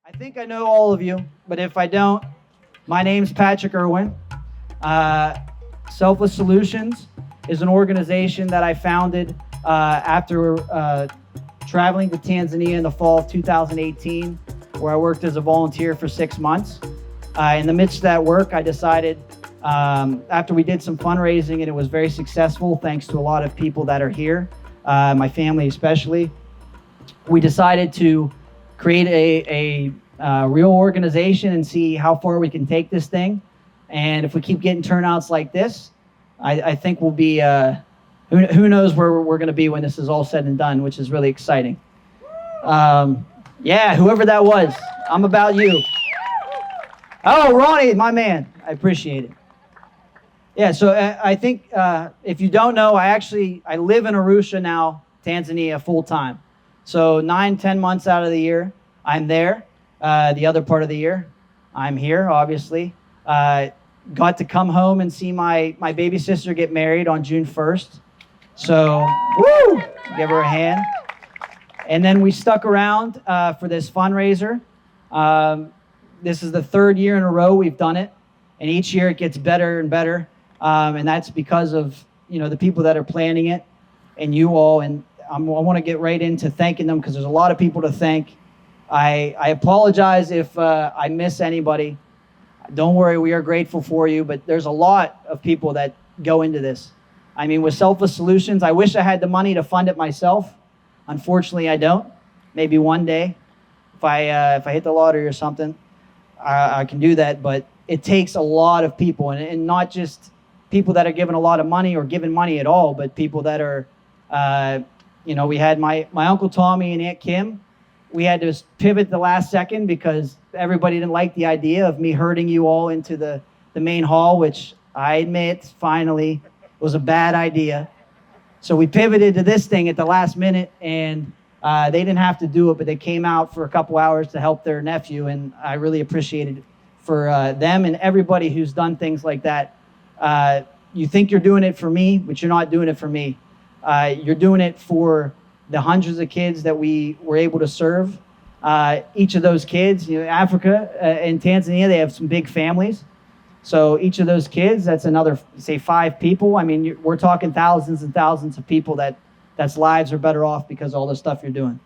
I think I know all of you, but if I don't, my name's Patrick Irwin. Uh, Selfless Solutions is an organization that I founded after traveling to Tanzania in the fall of 2018, where I worked as a volunteer for 6 months. In the midst of that work, I decided, after we did some fundraising and it was very successful, thanks to a lot of people that are here, my family especially, we decided to create a real organization and see how far we can take this thing. And if we keep getting turnouts like this, I think we'll be, who knows where we're going to be when this is all said and done, which is really exciting. Yeah, whoever that was, I'm about you. Oh, Ronnie, my man. I appreciate it. Yeah, so I think if you don't know, I live in Arusha now, Tanzania, full time. So 9-10 months out of the year, I'm there. The other part of the year, I'm here, obviously. Got to come home and see my baby sister get married on June 1st. So, woo! Give her a hand. And then we stuck around for this fundraiser. This is the third year in a row we've done it. And each year it gets better and better. And that's because of, the people that are planning it and you all. And I want to get right into thanking them because there's a lot of people to thank. I apologize if I miss anybody. Don't worry, we are grateful for you, but there's a lot of people that go into this. I mean, with Selfless Solutions, I wish I had the money to fund it myself. Unfortunately, I don't. Maybe one day, if I hit the lottery or something, I can do that. But it takes a lot of people, and not just people that are giving a lot of money or giving money at all, but people that are, we had my Uncle Tommy and Aunt Kim. We had to pivot the last second because everybody didn't like the idea of me herding you all into the main hall, which I admit, finally, was a bad idea. So we pivoted to this thing at the last minute, and they didn't have to do it, but they came out for a couple hours to help their nephew, and I really appreciated it for them and everybody who's done things like that. You think you're doing it for me, but you're not doing it for me. You're doing it for the hundreds of kids that we were able to serve. Each of those kids, Africa and Tanzania, they have some big families. So each of those kids, that's another, say, 5 people. I mean, we're talking thousands and thousands of people that's lives are better off because of all the stuff you're doing.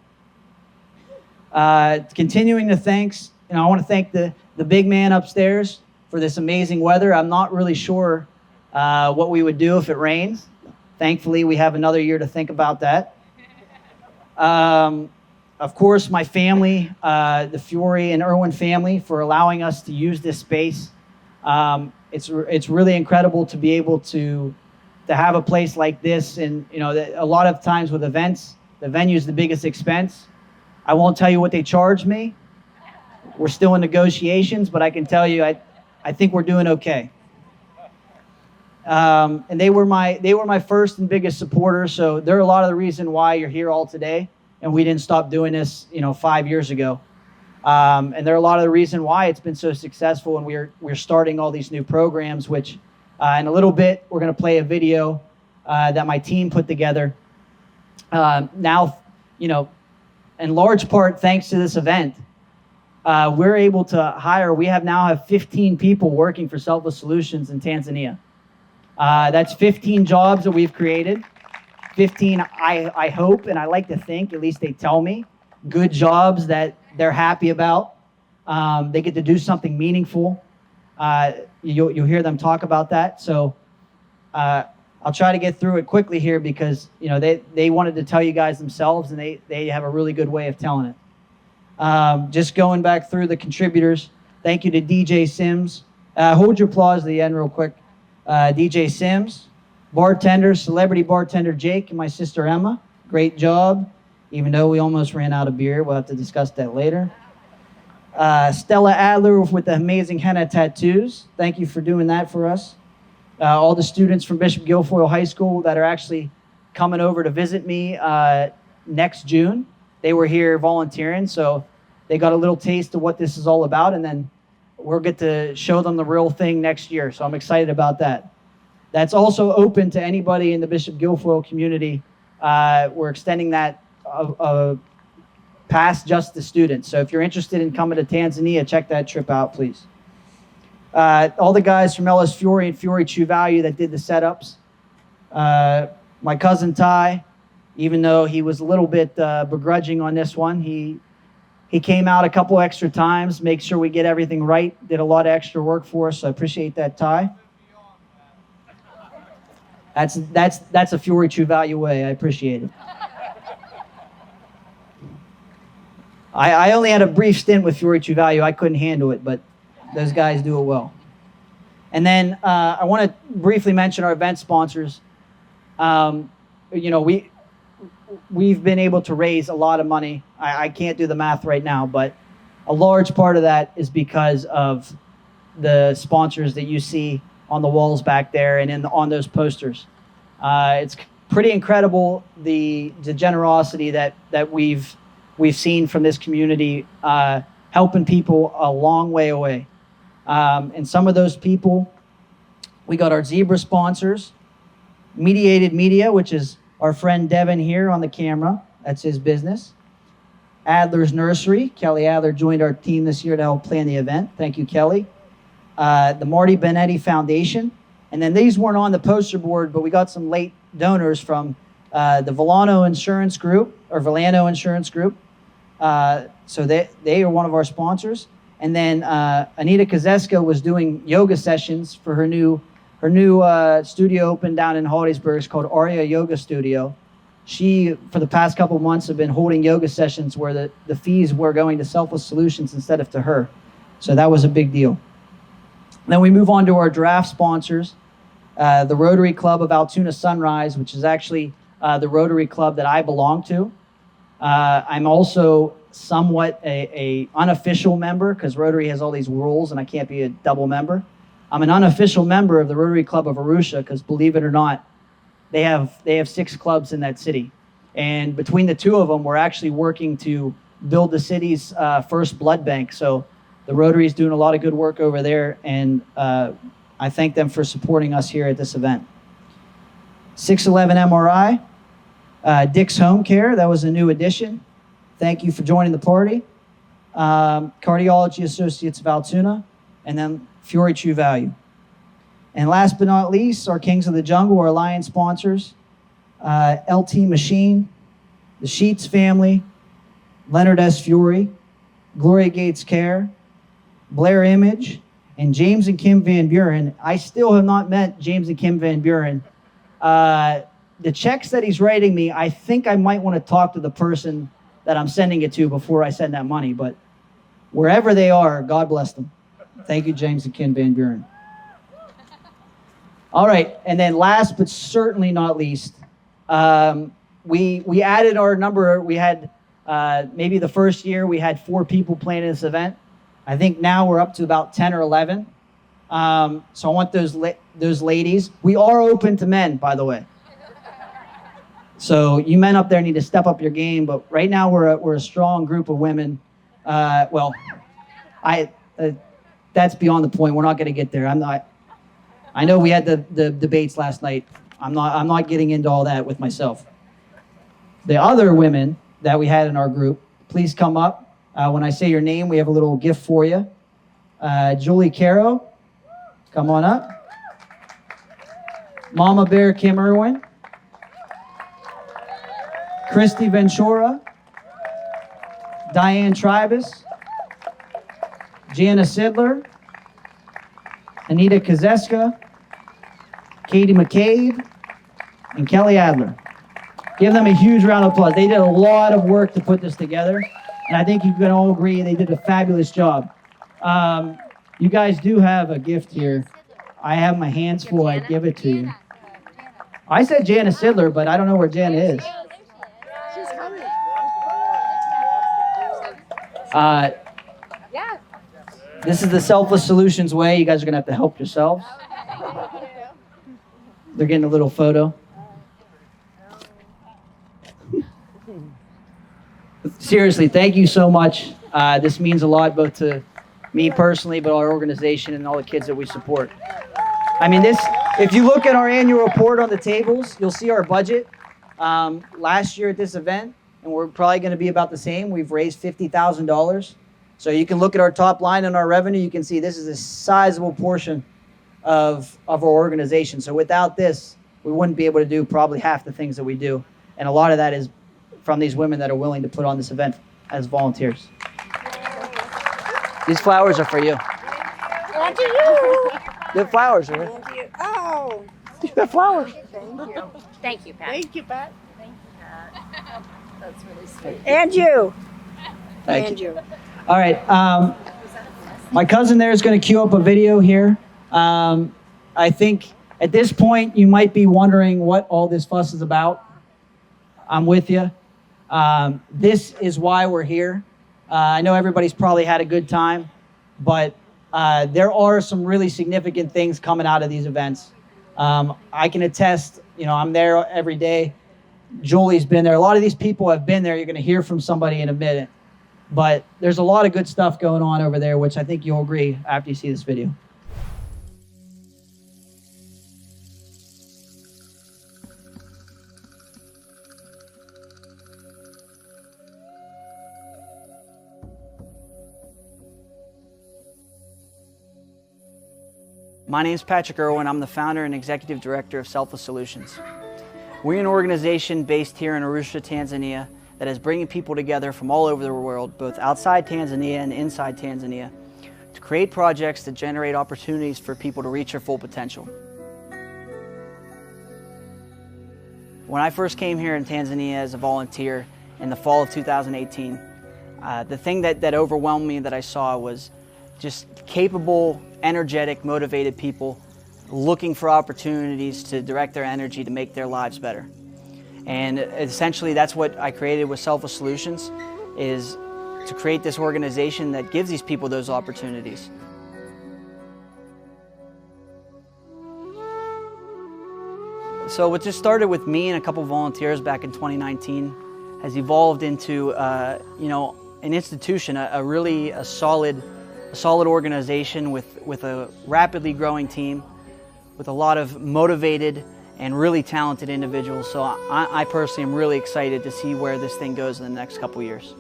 Continuing to thanks, I want to thank the big man upstairs for this amazing weather. I'm not really sure what we would do if it rains. Thankfully, we have another year to think about that. Of course, my family, the Fiore and Irwin family, for allowing us to use this space. It's really incredible to be able to have a place like this. And a lot of times with events, the venue's the biggest expense. I won't tell you what they charge me. We're still in negotiations, but I can tell you I think we're doing okay. And they were my first and biggest supporters, so they're a lot of the reason why you're here all today, and we didn't stop doing this 5 years ago. And they're a lot of the reason why it's been so successful, and we're starting all these new programs, which in a little bit we're going to play a video that my team put together. Now, in large part thanks to this event, we're able to hire. We now have 15 people working for Selfless Solutions in Tanzania. That's 15 jobs that we've created. 15, I hope, and I like to think, at least they tell me, good jobs that they're happy about. They get to do something meaningful. You'll hear them talk about that. So I'll try to get through it quickly here because they wanted to tell you guys themselves, and they have a really good way of telling it. Just going back through the contributors, thank you to DJ Sims. Hold your applause to the end real quick. DJ Sims, bartender, celebrity bartender Jake, and my sister Emma. Great job, even though we almost ran out of beer. We'll have to discuss that later. Stella Adler with the amazing henna tattoos. Thank you for doing that for us. All the students from Bishop Guilfoyle High School that are actually coming over to visit me next June. They were here volunteering, so they got a little taste of what this is all about, and then we'll get to show them the real thing next year, so I'm excited about that. That's also open to anybody in the Bishop Guilfoyle community. We're extending that past just the students. So if you're interested in coming to Tanzania, check that trip out, please. All the guys from LS Fury and Fury True Value that did the setups. My cousin Ty, even though he was a little bit begrudging on this one, he came out a couple extra times, make sure we get everything right, did a lot of extra work for us, so I appreciate that, Ty. That's a Fury True Value way, I appreciate it. I only had a brief stint with Fury True Value, I couldn't handle it, but those guys do it well. And then I want to briefly mention our event sponsors. We've been able to raise a lot of money. I can't do the math right now, but a large part of that is because of the sponsors that you see on the walls back there and on those posters. It's pretty incredible the generosity that we've seen from this community, helping people a long way away. And some of those people, we got our Zebra sponsors, Mediated Media, which is our friend Devin here on the camera. That's his business. Adler's Nursery. Kelly Adler joined our team this year to help plan the event. Thank you, Kelly. The Marty Benetti Foundation. And then these weren't on the poster board, but we got some late donors from the Villano Insurance Group, or Villano Insurance Group. So they are one of our sponsors. And then Anita Kazeska was doing yoga sessions for her new studio opened down in Hollidaysburg. It's called Arya Yoga Studio. She, for the past couple of months, have been holding yoga sessions where the fees were going to Selfless Solutions instead of to her. So that was a big deal. Then we move on to our draft sponsors. The Rotary Club of Altoona Sunrise, which is actually the Rotary Club that I belong to. I'm also somewhat a unofficial member because Rotary has all these rules and I can't be a double member. I'm an unofficial member of the Rotary Club of Arusha because, believe it or not, they have 6 clubs in that city. And between the 2 of them, we're actually working to build the city's first blood bank. So the Rotary is doing a lot of good work over there, and I thank them for supporting us here at this event. 611 MRI, Dick's Home Care, that was a new addition. Thank you for joining the party. Cardiology Associates of Altoona, and then Fury True Value. And last but not least, our Kings of the Jungle, our Alliance sponsors, LT Machine, the Sheets family, Leonard S. Fury, Gloria Gates Care, Blair Image, and James and Kim Van Buren. I still have not met James and Kim Van Buren. The checks that he's writing me, I think I might want to talk to the person that I'm sending it to before I send that money, but wherever they are, God bless them. Thank you, James and Kim Van Buren. All right, and then last but certainly not least, we added our number. We had maybe the first year we had 4 people planning this event. I think now we're up to about 10 or 11. So I want those ladies. We are open to men, by the way. So you men up there need to step up your game. But right now we're a strong group of women. That's beyond the point. We're not going to get there. I know we had the debates last night. I'm not getting into all that with myself. The other women that we had in our group, please come up. When I say your name, we have a little gift for you. Julie Caro, come on up. Mama Bear Kim Irwin. Christy Ventura. Diane Tribus. Jana Sidler. Anita Kazeska. Katie McCabe. And Kelly Adler. Give them a huge round of applause. They did a lot of work to put this together. And I think you can all agree they did a fabulous job. You guys do have a gift here. I have my hands full. I'd give it to you. I said Jana Sidler, but I don't know where Jana is. She's coming. This is the Selfless Solutions way. You guys are going to have to help yourselves. They're getting a little photo. Seriously, thank you so much. This means a lot both to me personally, but our organization and all the kids that we support. I mean, if you look at our annual report on the tables, you'll see our budget. Last year at this event, and we're probably going to be about the same. We've raised $50,000. So you can look at our top line and our revenue. You can see this is a sizable portion of our organization. So without this, we wouldn't be able to do probably half the things that we do. And a lot of that is from these women that are willing to put on this event as volunteers. These flowers are for you. And to you. The flowers are And to you. Oh. You got flowers. Thank you. Thank you, Pat. Thank you, Pat. Thank you, Pat. That's really sweet. And you. Thank And you. you. All right. My cousin there is going to cue up a video here. I think at this point you might be wondering what all this fuss is about. I'm with you. This is why we're here. I know everybody's probably had a good time, but there are some really significant things coming out of these events. I can attest, I'm there every day. Julie's been there. A lot of these people have been there. You're going to hear from somebody in a minute. But there's a lot of good stuff going on over there, which I think you'll agree after you see this video. My name is Patrick Irwin. I'm the founder and executive director of Selfless Solutions. We're an organization based here in Arusha, Tanzania, that is bringing people together from all over the world, both outside Tanzania and inside Tanzania, to create projects that generate opportunities for people to reach their full potential. When I first came here in Tanzania as a volunteer in the fall of 2018, the thing that overwhelmed me that I saw was just capable, energetic, motivated people looking for opportunities to direct their energy to make their lives better. And essentially that's what I created with Selfless Solutions, is to create this organization that gives these people those opportunities. So what just started with me and a couple volunteers back in 2019 has evolved into an institution, a really solid organization with a rapidly growing team, with a lot of motivated and really talented individuals. So I personally am really excited to see where this thing goes in the next couple years.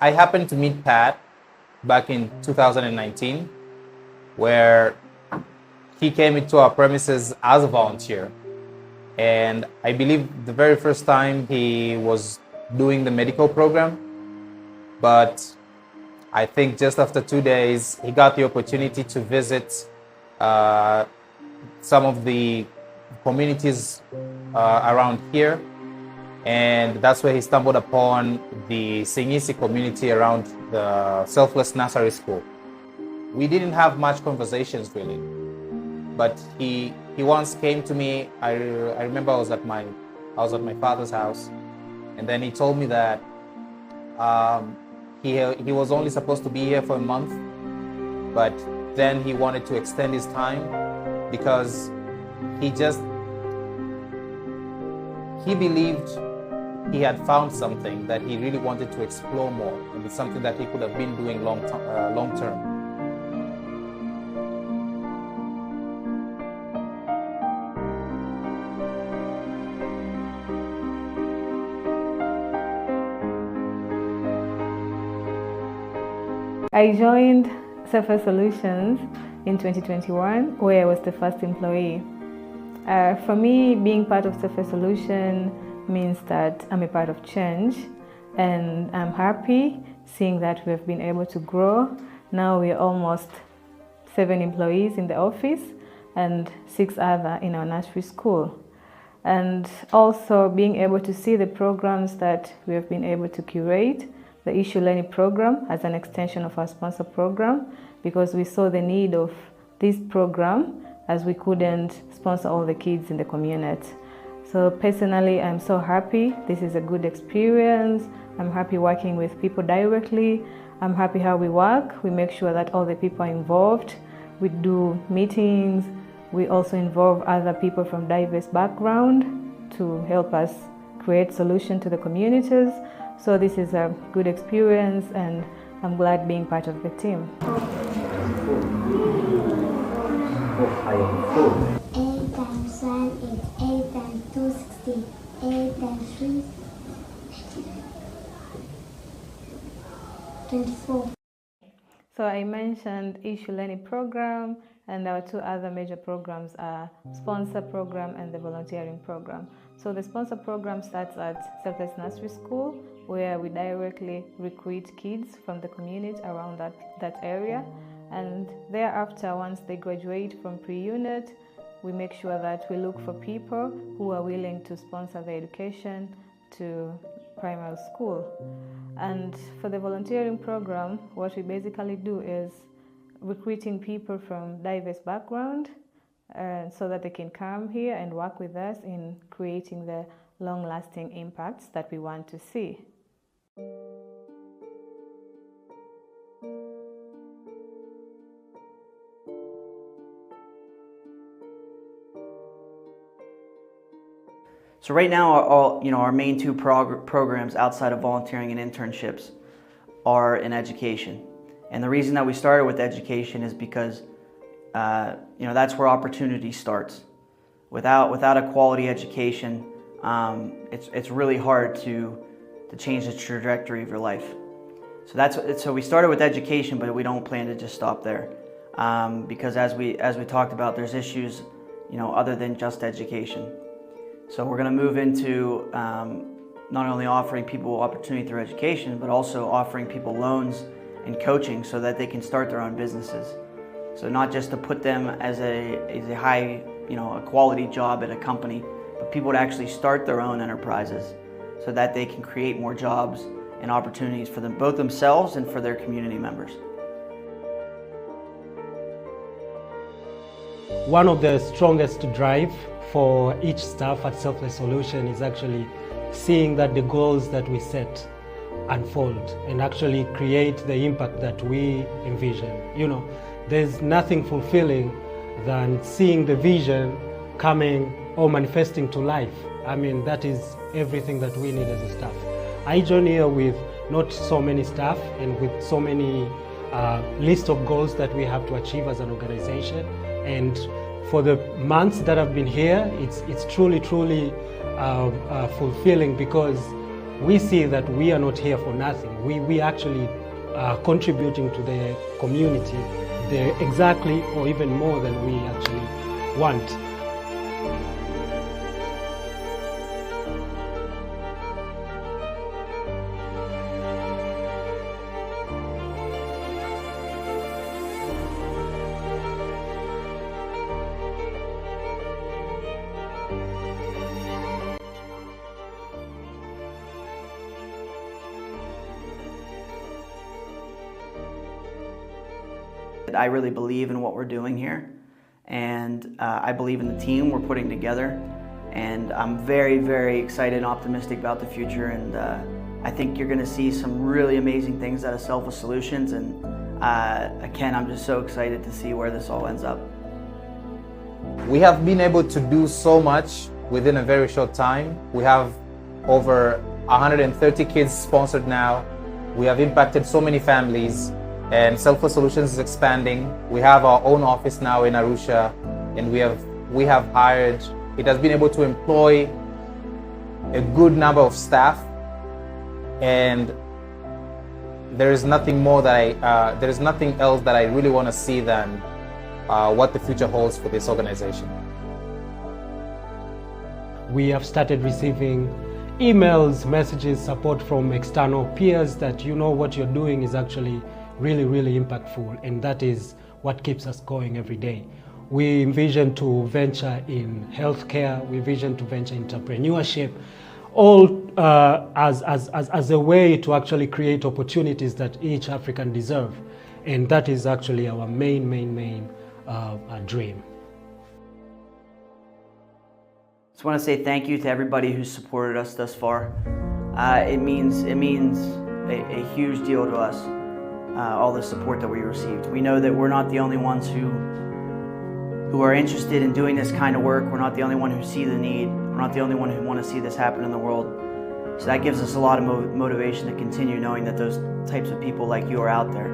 I happened to meet Pat back in 2019, where he came into our premises as a volunteer. And I believe the very first time he was doing the medical program, but I think just after 2 days, he got the opportunity to visit some of the communities around here. And that's where he stumbled upon the Singisi community around the Selfless Nursery School. We didn't have much conversations really, but he once came to me. I remember I was at my father's house, and then he told me that he was only supposed to be here for a month, but then he wanted to extend his time because he believed he had found something that he really wanted to explore more, and it's something that he could have been doing long term. I joined Selfless Solutions in 2021, where I was the first employee. For me, being part of Selfless Solutions means that I'm a part of change, and I'm happy seeing that we've been able to grow. Now we're almost 7 employees in the office and 6 other in our nursery school. And also being able to see the programs that we have been able to curate, the Issue Learning program as an extension of our sponsor program, because we saw the need of this program as we couldn't sponsor all the kids in the community. So personally, I'm so happy. This is a good experience. I'm happy working with people directly. I'm happy how we work. We make sure that all the people are involved. We do meetings. We also involve other people from diverse backgrounds to help us create solutions to the communities. So this is a good experience, and I'm glad being part of the team. 8 times 1 is 8 times 2, 16. 8 times 3, 24. So I mentioned Issue Learning Program, and our two other major programs are Sponsor Program and the Volunteering Program. So the Sponsor Program starts at Selfless Nursery School, where we directly recruit kids from the community around that area. And thereafter, once they graduate from pre-unit, we make sure that we look for people who are willing to sponsor their education to primary school. And for the volunteering program, what we basically do is recruiting people from diverse backgrounds so that they can come here and work with us in creating the long-lasting impacts that we want to see. So right now, our main two programs outside of volunteering and internships are in education. And the reason that we started with education is because that's where opportunity starts. Without a quality education, it's really hard to change the trajectory of your life. So we started with education, but we don't plan to just stop there, because as we talked about, there's issues other than just education. So we're going to move into not only offering people opportunity through education, but also offering people loans and coaching so that they can start their own businesses. So not just to put them as a high, a quality job at a company, but people to actually start their own enterprises so that they can create more jobs and opportunities for them, both themselves and for their community members. One of the strongest drive for each staff at Selfless Solution is actually seeing that the goals that we set unfold and actually create the impact that we envision. There's nothing fulfilling than seeing the vision coming or manifesting to life. I mean, that is everything that we need as a staff. I join here with not so many staff and with so many list of goals that we have to achieve as an organization. And for the months that I've been here, it's truly fulfilling, because we see that we are not here for nothing. We actually are contributing to the community exactly or even more than we actually want. I really believe in what we're doing here, and I believe in the team we're putting together, and I'm very, very excited and optimistic about the future, and I think you're going to see some really amazing things out of Selfless Solutions, and again, I'm just so excited to see where this all ends up. We have been able to do so much within a very short time. We have over 130 kids sponsored now. We have impacted so many families. And Selfless Solutions is expanding. We have our own office now in Arusha, and we have hired. It has been able to employ a good number of staff, and there is nothing more that there is nothing else that I really want to see than what the future holds for this organization. We have started receiving emails, messages, support from external peers that what you're doing is actually really impactful, and that is what keeps us going every day. We envision to venture in healthcare, we envision to venture in entrepreneurship, all as a way to actually create opportunities that each African deserve, and that is actually our main dream. Just want to say thank you to everybody who's supported us thus far. It means a huge deal to us. All the support that we received. We know that we're not the only ones who are interested in doing this kind of work. We're not the only one who see the need. I'm not the only one who want to see this happen in the world. So that gives us a lot of motivation to continue, knowing that those types of people like you are out there.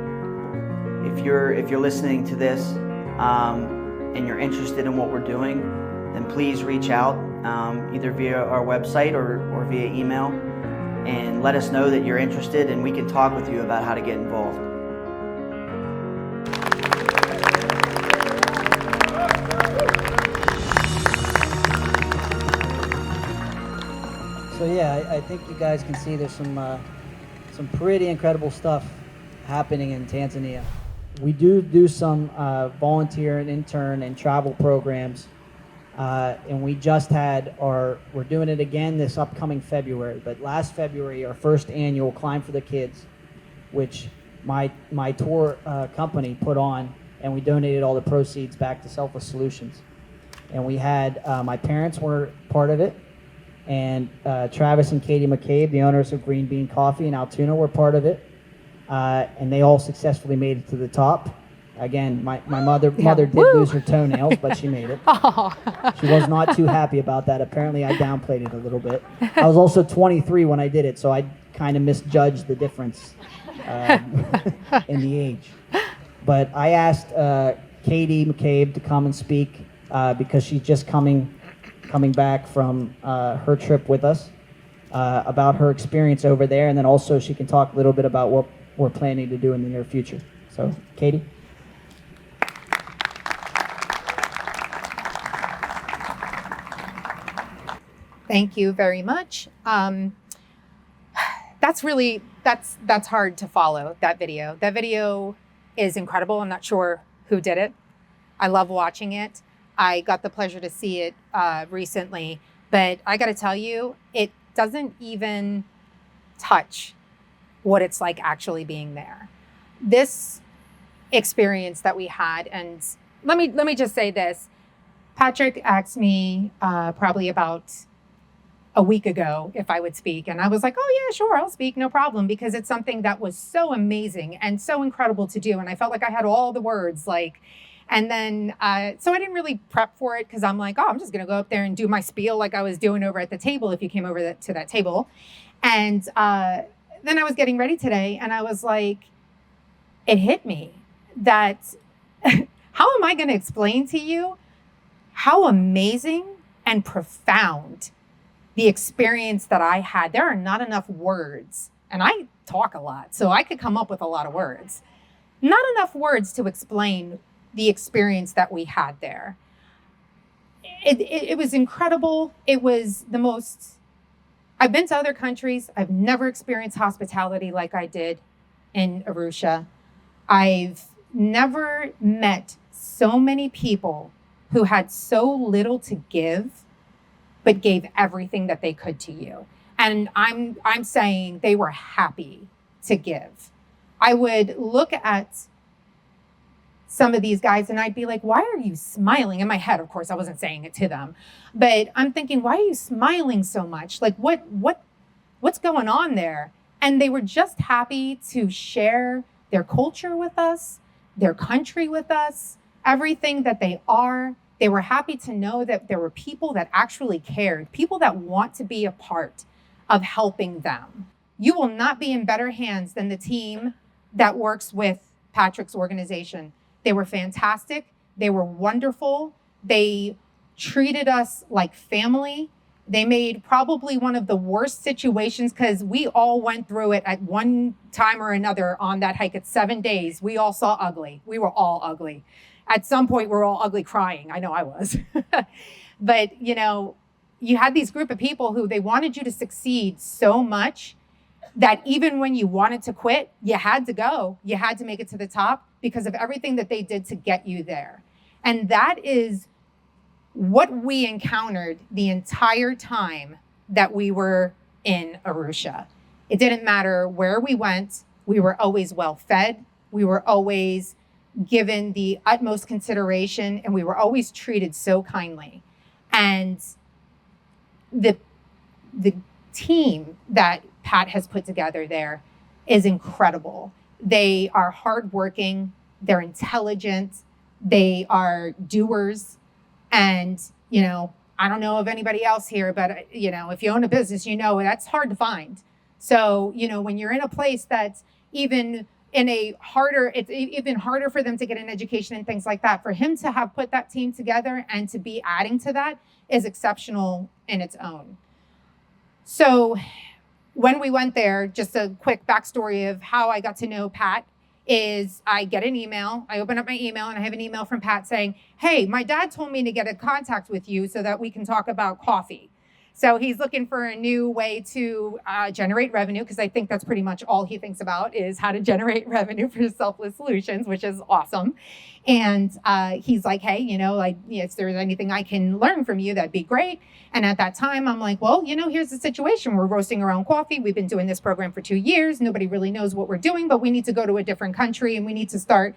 If you're listening to this and you're interested in what we're doing, then please reach out either via our website or via email, and let us know that you're interested, and we can talk with you about how to get involved. So yeah, I think you guys can see there's some pretty incredible stuff happening in Tanzania. We do some volunteer and intern and travel programs, and we just had we're doing it again this upcoming February, but last February, our first annual Climb for the Kids, which my tour company put on, and we donated all the proceeds back to Selfless Solutions. And we had, my parents were part of it, and Travis and Katie McCabe, the owners of Green Bean Coffee in Altoona, were part of it. And they all successfully made it to the top. Again, my mother did lose her toenails, but she made it. She was not too happy about that. Apparently, I downplayed it a little bit. I was also 23 when I did it, so I kind of misjudged the difference in the age. But I asked Katie McCabe to come and speak because she's just coming back from her trip with us about her experience over there, and then also she can talk a little bit about what we're planning to do in the near future. So, Katie? Thank you very much. That's hard to follow, that video. That video is incredible. I'm not sure who did it. I love watching it. I got the pleasure to see it recently, but I got to tell you, it doesn't even touch what it's like actually being there. This experience that we had, and let me just say this. Patrick asked me probably about a week ago if I would speak, and I was like, oh yeah, sure, I'll speak, no problem, because it's something that was so amazing and so incredible to do, and I felt like I had all the words, and then, so I didn't really prep for it because I'm like, oh, I'm just going to go up there and do my spiel like I was doing over at the table if you came over to that table. And then I was getting ready today and I was like, it hit me that how am I going to explain to you how amazing and profound the experience that I had? There are not enough words, and I talk a lot, so I could come up with a lot of words. Not enough words to explain the experience that we had there. It was incredible. It was the most, I've been to other countries. I've never experienced hospitality like I did in Arusha. I've never met so many people who had so little to give, but gave everything that they could to you. And I'm saying they were happy to give. I would look at some of these guys and I'd be like, why are you smiling? In my head, of course, I wasn't saying it to them, but I'm thinking, why are you smiling so much? Like what's going on there? And they were just happy to share their culture with us, their country with us, everything that they are. They were happy to know that there were people that actually cared, people that want to be a part of helping them. You will not be in better hands than the team that works with Patrick's organization. They were fantastic. They were wonderful. They treated us like family. They made probably one of the worst situations, because we all went through it at one time or another on that hike. It's 7 days. We all saw ugly. We were all ugly. At some point, we're all ugly crying. I know I was. But, you had these group of people who they wanted you to succeed so much that even when you wanted to quit, you had to go. You had to make it to the top because of everything that they did to get you there. And that is what we encountered the entire time that we were in Arusha. It didn't matter where we went. We were always well fed. We were always given the utmost consideration, and we were always treated so kindly. And the team that Pat has put together there is incredible. They are hardworking, they're intelligent, they are doers. And, I don't know of anybody else here, but you know, if you own a business, you know that's hard to find. So, you know, when you're in a place that's even in a harder, it's even harder for them to get an education and things like that. For him to have put that team together and to be adding to that is exceptional in its own. So when we went there, just a quick backstory of how I got to know Pat is I get an email. I open up my email and I have an email from Pat saying, hey, my dad told me to get in contact with you so that we can talk about coffee. So he's looking for a new way to generate revenue, because I think that's pretty much all he thinks about is how to generate revenue for Selfless Solutions, which is awesome. And he's like, hey, you know, like, if there's anything I can learn from you, that'd be great. And at that time, I'm like, well, you know, here's the situation. We're roasting our own coffee. We've been doing this program for 2 years. Nobody really knows what we're doing, but we need to go to a different country and we need to start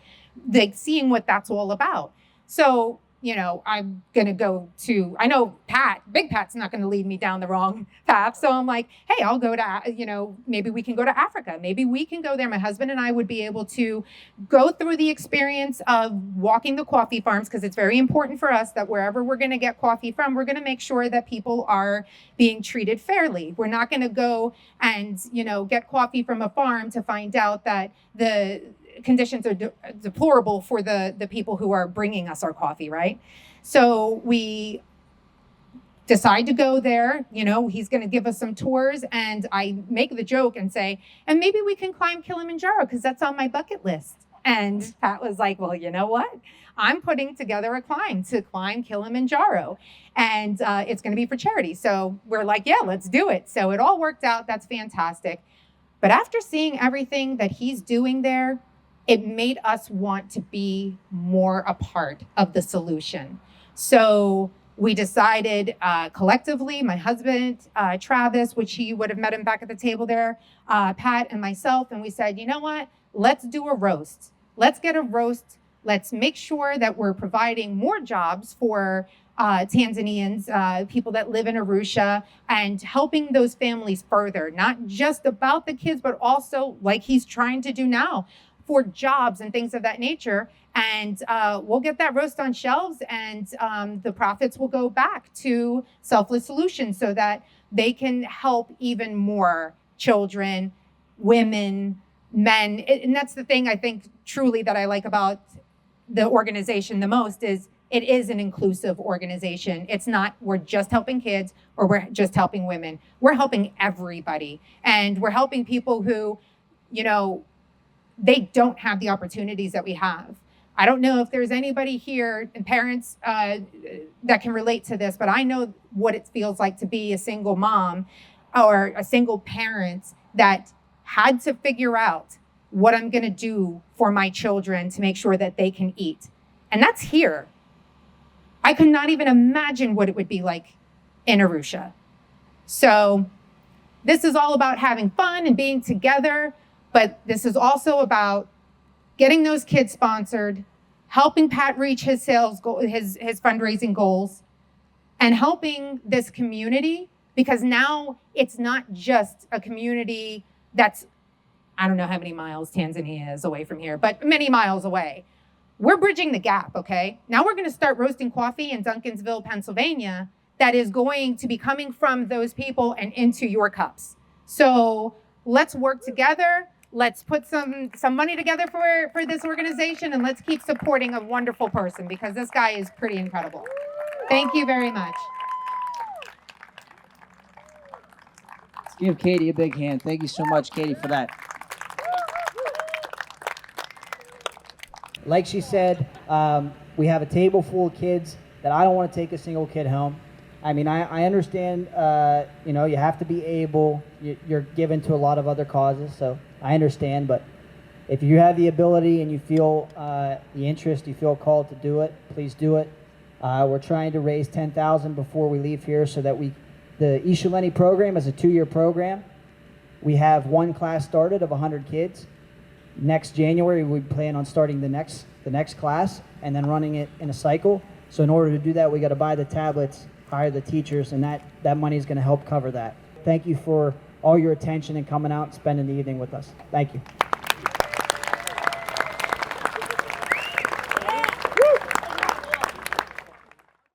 like seeing what that's all about. So, you know, I'm going to go to, I know Pat, Big Pat's not going to lead me down the wrong path. So I'm like, hey, I'll go to, you know, maybe we can go to Africa. Maybe we can go there. My husband and I would be able to go through the experience of walking the coffee farms, because it's very important for us that wherever we're going to get coffee from, we're going to make sure that people are being treated fairly. We're not going to go and, you know, get coffee from a farm to find out that the conditions are deplorable for the people who are bringing us our coffee, right? So we decide to go there. You know, he's going to give us some tours, and I make the joke and say, and maybe we can climb Kilimanjaro because that's on my bucket list. And Pat was like, well, you know what? I'm putting together a climb to climb Kilimanjaro, and it's going to be for charity. So we're like, yeah, let's do it. So it all worked out. That's fantastic. But after seeing everything that he's doing there, it made us want to be more a part of the solution. So we decided collectively, my husband, Travis, which he would have met him back at the table there, Pat and myself, and we said, you know what? Let's do a roast. Let's get a roast. Let's make sure that we're providing more jobs for Tanzanians, people that live in Arusha, and helping those families further, not just about the kids, but also like he's trying to do now, for jobs and things of that nature. And we'll get that roast on shelves, and the profits will go back to Selfless Solutions so that they can help even more children, women, men. And that's the thing I think truly that I like about the organization the most is it is an inclusive organization. It's not we're just helping kids or we're just helping women. We're helping everybody. And we're helping people who, you know, they don't have the opportunities that we have. I don't know if there's anybody here and parents that can relate to this, but I know what it feels like to be a single mom or a single parent that had to figure out what I'm going to do for my children to make sure that they can eat. And that's here. I could not even imagine what it would be like in Arusha. So this is all about having fun and being together. But this is also about getting those kids sponsored, helping Pat reach his sales goal, his fundraising goals, and helping this community, because now it's not just a community that's, I don't know how many miles Tanzania is away from here, but many miles away. We're bridging the gap, okay? Now we're going to start roasting coffee in Duncansville, Pennsylvania, that is going to be coming from those people and into your cups. So let's work together. Let's put some money together for this organization, and let's keep supporting a wonderful person, because this guy is pretty incredible. Thank you very much. Let's give Katie a big hand. Thank you so much, Katie, for that. Like she said, we have a table full of kids that I don't want to take a single kid home. I mean, I understand, you know, you have to be able, you're given to a lot of other causes, so I understand, but if you have the ability and you feel the interest, you feel called to do it, please do it. We're trying to raise $10,000 before we leave here so that the Ishuleni program is a 2-year program. We have one class started of 100 kids. Next January, we plan on starting the next class and then running it in a cycle. So in order to do that, we got to buy the tablets, hire the teachers, and that money is going to help cover that. Thank you for all your attention and coming out and spending the evening with us. Thank you.